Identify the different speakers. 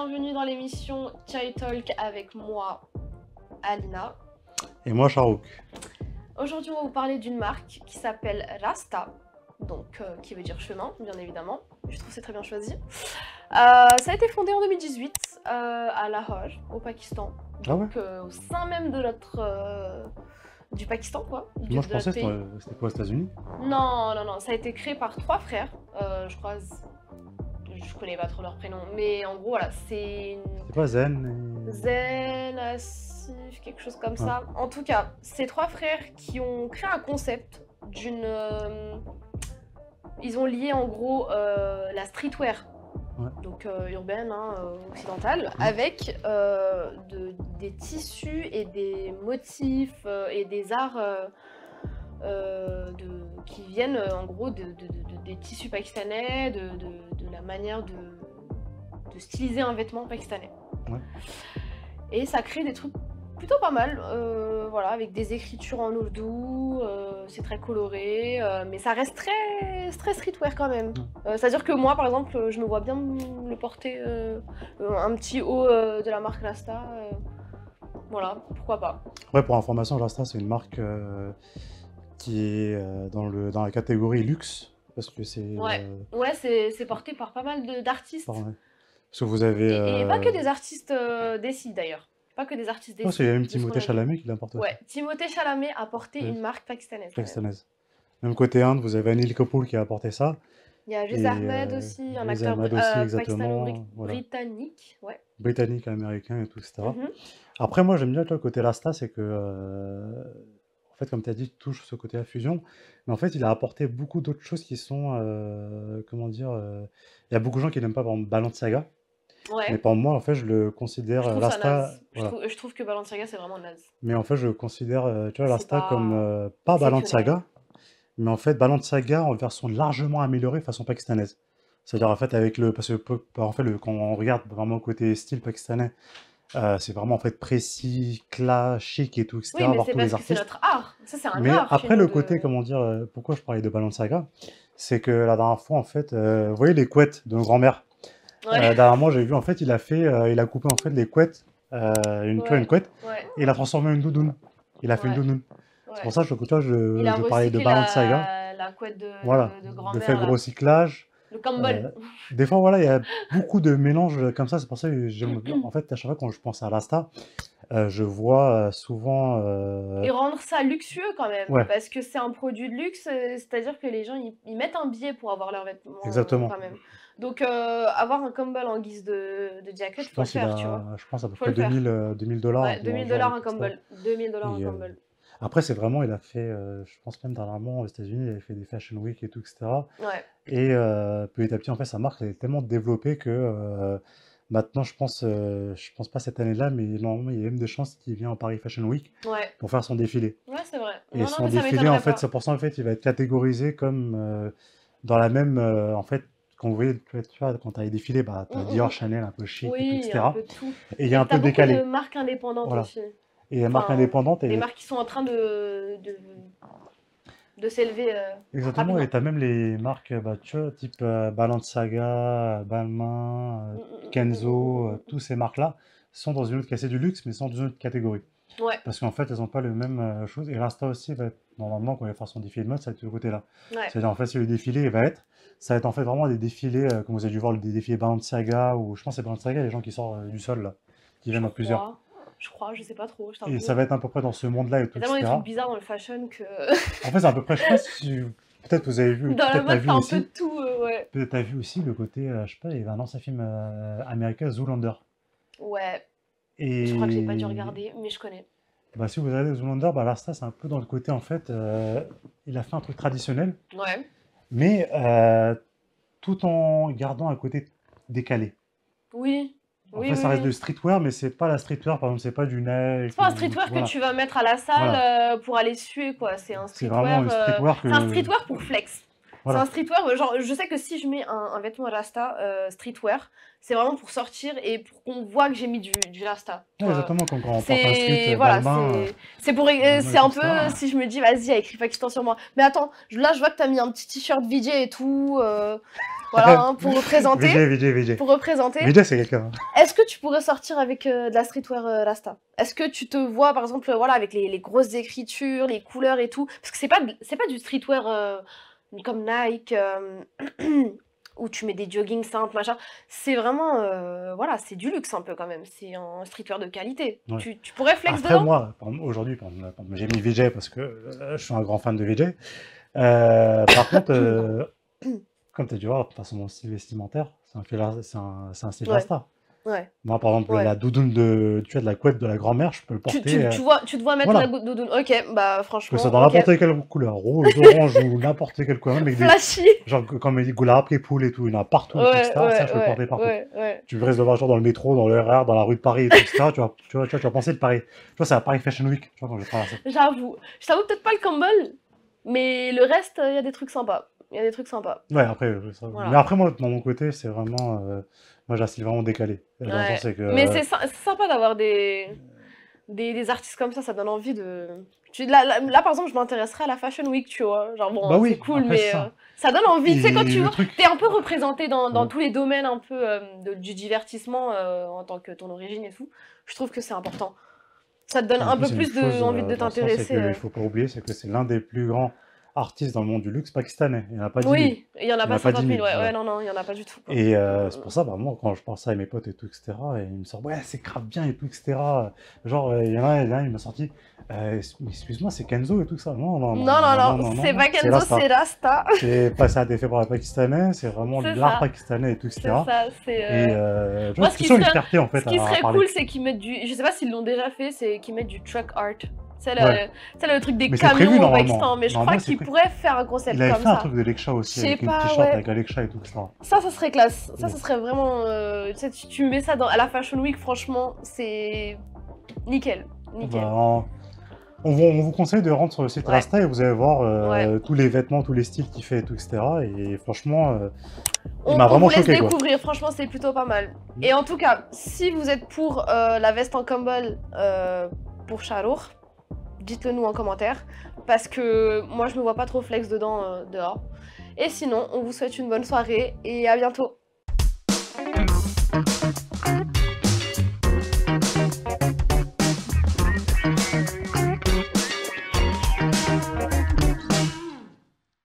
Speaker 1: bienvenue dans l'émission Chai Talk avec moi, Alina.
Speaker 2: Et moi, Sharouk.
Speaker 1: Aujourd'hui, on va vous parler d'une marque qui s'appelle Rasta, donc qui veut dire chemin, bien évidemment. Je trouve que c'est très bien choisi. Ça a été fondé en 2018 à Lahore, au Pakistan. Donc au sein même de du Pakistan, quoi.
Speaker 2: Moi, je pensais que c'était pas aux États-Unis.
Speaker 1: Non, ça a été créé par 3 frères, je crois. Je connais pas trop leur prénom, mais en gros, voilà, c'est...
Speaker 2: C'est pas Zen
Speaker 1: Zen, Asif, quelque chose comme ça. En tout cas, c'est 3 frères qui ont créé un concept d'une... Ils ont lié, en gros, la streetwear, donc urbaine, occidentale, avec des tissus et des motifs et des arts... qui viennent en gros des tissus pakistanais, de la manière de styliser un vêtement pakistanais. Et ça crée des trucs plutôt pas mal, voilà, avec des écritures en ourdou, c'est très coloré, mais ça reste très streetwear quand même. C'est-à-dire que moi, par exemple, je me vois bien le porter, un petit haut de la marque Rasta, voilà, pourquoi pas.
Speaker 2: Ouais, pour information, Rasta, c'est une marque... qui est dans la catégorie luxe, parce que c'est...
Speaker 1: Ouais, c'est porté par pas mal d'artistes.
Speaker 2: Parce que vous avez...
Speaker 1: Et pas que des artistes d'ici, d'ailleurs. Pas que des artistes d'ici.
Speaker 2: c'est même Timothée Chalamet qui l'a porté.
Speaker 1: Ouais, Timothée Chalamet a porté une marque pakistanaise.
Speaker 2: Même côté Inde, vous avez Anil Kapoor qui a porté ça.
Speaker 1: Il y a Riz Ahmed aussi, un acteur britannique. Ouais.
Speaker 2: Britannique, américain et tout, etc. Après, moi, j'aime bien le côté Rasta, c'est que... En fait, comme tu as dit, touche ce côté à fusion, mais en fait, il a apporté beaucoup d'autres choses qui sont, comment dire, il y a beaucoup de gens qui n'aiment pas, par exemple, Balenciaga, mais pour moi, en fait, je le considère Rasta.
Speaker 1: Je trouve que Balenciaga, c'est vraiment naze.
Speaker 2: Mais en fait, je considère, tu vois, Rasta comme pas Balenciaga, mais en fait, Balenciaga en version largement améliorée façon pakistanaise. C'est-à-dire, en fait, avec parce que, en fait, quand on regarde vraiment le côté style pakistanais, c'est vraiment en fait précis, classe, chic et tout, etc.
Speaker 1: Oui, mais c'est parce que c'est notre art. Ça, c'est un
Speaker 2: mais
Speaker 1: art.
Speaker 2: Après, le côté, comment dire, pourquoi je parlais de Balenciaga, c'est que la dernière fois, en fait, vous voyez les couettes de nos grand-mères. Dernièrement, j'ai vu, en fait, il a coupé en fait les couettes, une couette, et il a transformé en une doudoune. Il a fait une doudoune. C'est pour ça que je parlais de Balenciaga.
Speaker 1: La couette de grand-mère.
Speaker 2: De fait gros recyclage.
Speaker 1: Le Campbell.
Speaker 2: Des fois, voilà, il y a beaucoup de mélanges comme ça. C'est pour ça que j'aime bien. En fait, à chaque fois quand je pense à Rasta, je vois souvent...
Speaker 1: Et rendre ça luxueux quand même, parce que c'est un produit de luxe, c'est-à-dire que les gens, ils mettent un billet pour avoir leurs vêtements.
Speaker 2: Exactement.
Speaker 1: Quand même. Donc, avoir un Campbell en guise de jacket, faut le faire, tu vois.
Speaker 2: Je pense à peu près $2000.
Speaker 1: Ouais, $2000 un Campbell. $2000 un Campbell.
Speaker 2: Après, c'est vraiment, il a fait, je pense même dernièrement aux États-Unis, il avait fait des Fashion Week et tout, etc. Et petit à petit, en fait, sa marque elle est tellement développée que maintenant, je pense pas cette année-là, mais normalement, il y a même des chances qu'il vienne en Paris Fashion Week pour faire son défilé.
Speaker 1: Ouais, c'est vrai.
Speaker 2: Et son défilé, en fait, c'est pour ça, en fait, il va être catégorisé comme dans la même, en fait, quand vous voyez, tu vois, quand tu as les défilés, bah, tu as Dior, Chanel, un peu chic, et tout, etc.
Speaker 1: Un peu tout.
Speaker 2: Et il y a un peu décalé.
Speaker 1: Il y a beaucoup de marques indépendantes aussi.
Speaker 2: Et les marques indépendantes...
Speaker 1: Les marques qui sont en train de s'élever.
Speaker 2: Exactement, et tu as même les marques, bah, tu vois, type Balenciaga, Balmain, Kenzo, tous ces marques-là sont dans une autre catégorie du luxe, mais sont dans une autre catégorie. Parce qu'en fait, elles n'ont pas les mêmes choses. Et Rasta aussi va être, normalement, quand il va faire son défilé de mode, ça va être de ce côté-là. C'est-à-dire, en fait, si le défilé ça va être en fait vraiment des défilés, comme vous avez dû voir, des défilés Balenciaga, ou je pense que c'est Balenciaga, les gens qui sortent du sol, là, qui viennent en plusieurs.
Speaker 1: Je crois, je sais pas trop.
Speaker 2: Et ça va être à peu près dans ce monde-là et tout,
Speaker 1: etc. Il y a tellement des trucs bizarres dans le fashion que...
Speaker 2: En fait, c'est à peu près, je sais pas si... Peut-être vous avez vu...
Speaker 1: Dans le mode, t'as un peu de tout,
Speaker 2: Peut-être t'as vu aussi le côté, je sais pas, il y avait un ancien film américain, Zoolander.
Speaker 1: Ouais.
Speaker 2: Et...
Speaker 1: Je crois que j'ai pas dû regarder, mais je connais.
Speaker 2: Bah, si vous regardez Zoolander, bah, Rasta, c'est un peu dans le côté, en fait, il a fait un truc traditionnel, mais tout en gardant un côté décalé.
Speaker 1: Oui.
Speaker 2: En fait, ça reste de streetwear, mais c'est pas la streetwear, par exemple, c'est pas du Nike.
Speaker 1: C'est pas un streetwear que tu vas mettre à la salle pour aller suer, quoi. C'est un streetwear,
Speaker 2: vraiment un streetwear
Speaker 1: c'est un streetwear pour flex. C'est un streetwear, genre je sais que si je mets un vêtement Rasta streetwear, c'est vraiment pour sortir et pour qu'on voit que j'ai mis du Rasta.
Speaker 2: Ouais, exactement, comme quand on porte un street balmain.
Speaker 1: C'est un peu si je me dis, vas-y, il y a écrit Pakistan sur moi. Mais attends, là je vois que t'as mis un petit t-shirt VJ et tout, voilà, hein, pour représenter.
Speaker 2: VJ.
Speaker 1: Pour représenter.
Speaker 2: VJ, c'est quelqu'un.
Speaker 1: Est-ce que tu pourrais sortir avec de la streetwear Rasta? Est-ce que tu te vois, par exemple, voilà, avec les grosses écritures, les couleurs et tout? Parce que c'est pas du streetwear comme Nike, où tu mets des joggings simples, machin. C'est vraiment, voilà, c'est du luxe un peu quand même. C'est un streetwear de qualité. Ouais. Tu pourrais flex
Speaker 2: Après,
Speaker 1: dedans?
Speaker 2: moi, aujourd'hui, j'ai mis VJ parce que je suis un grand fan de VJ. Par contre, comme tu as dû voir, de toute façon, mon style vestimentaire, c'est un style Rasta.
Speaker 1: Ouais.
Speaker 2: Moi, par exemple, la doudoune de la couette de la grand-mère, je peux le porter.
Speaker 1: Tu te vois mettre la doudoune. Ok, bah franchement.
Speaker 2: Que ça dans n'importe quelle couleur, rouge, orange ou n'importe quelle couleur. Avec
Speaker 1: flashy.
Speaker 2: Genre, comme il dit Goulab, Poul et tout, il y en a partout, etc. Ça, je peux le porter partout. Tu restes de voir genre dans le métro, dans le RER, dans la rue de Paris, etc. tu vas penser de Paris. Tu vois, c'est à Paris Fashion Week, tu vois, quand je traverse.
Speaker 1: J'avoue. Je t'avoue peut-être pas le Campbell, mais le reste, il y a des trucs sympas.
Speaker 2: Ouais, après, voilà. Mais après, moi, de mon côté, c'est vraiment. Moi, j'ai un style vraiment décalé.
Speaker 1: Ouais. Mais c'est sympa d'avoir des artistes comme ça donne envie de. Là, par exemple, je m'intéresserais à la Fashion Week, tu vois. Genre, bon, c'est cool, mais ça donne envie. Tu sais, quand tu vois, t'es un peu représenté dans tous les domaines un peu du divertissement en tant que ton origine et tout. Je trouve que c'est important. Ça te donne un peu plus envie de t'intéresser.
Speaker 2: Il faut pas oublier, c'est que c'est l'un des plus grands artistes dans le monde du luxe pakistanais. Il n'y en a pas 10 000.
Speaker 1: Oui, il n'y en a pas 50 000. Ouais, non, il n'y en a pas du tout. Quoi.
Speaker 2: Et c'est pour ça, moi, quand je pense ça à mes potes et tout, etc., et ils me sortent, ouais, c'est grave bien et tout, etc. Genre, il y en a un, il m'a sorti, excuse-moi, c'est Kenzo et tout ça. Non,
Speaker 1: c'est pas Kenzo, c'est Rasta.
Speaker 2: Ça a été fait par les Pakistanais, c'est vraiment l'art pakistanais et tout, etc.
Speaker 1: C'est ça,
Speaker 2: et moi, ce qui
Speaker 1: serait cool, c'est qu'ils mettent du. Je sais pas s'ils l'ont déjà fait, c'est qu'ils mettent du truck art. C'est le truc des camions au Pakistan, mais je crois qu'il pourrait faire un concept comme ça.
Speaker 2: Il avait fait un truc de Leksha aussi, avec une t-shirt avec un Leksha et tout ça.
Speaker 1: Ça serait classe. Ça serait vraiment... tu mets ça à la Fashion Week, franchement, c'est nickel.
Speaker 2: On vous conseille de rentrer sur le site Rasta et vous allez voir tous les vêtements, tous les styles qu'il fait et tout, etc. Et franchement, il m'a vraiment choqué.
Speaker 1: On vous laisse découvrir, franchement, c'est plutôt pas mal. Et en tout cas, si vous êtes pour la veste en Campbell pour Shahrukh, dites-le nous en commentaire, parce que moi je me vois pas trop flex dedans dehors. Et sinon, on vous souhaite une bonne soirée et à bientôt.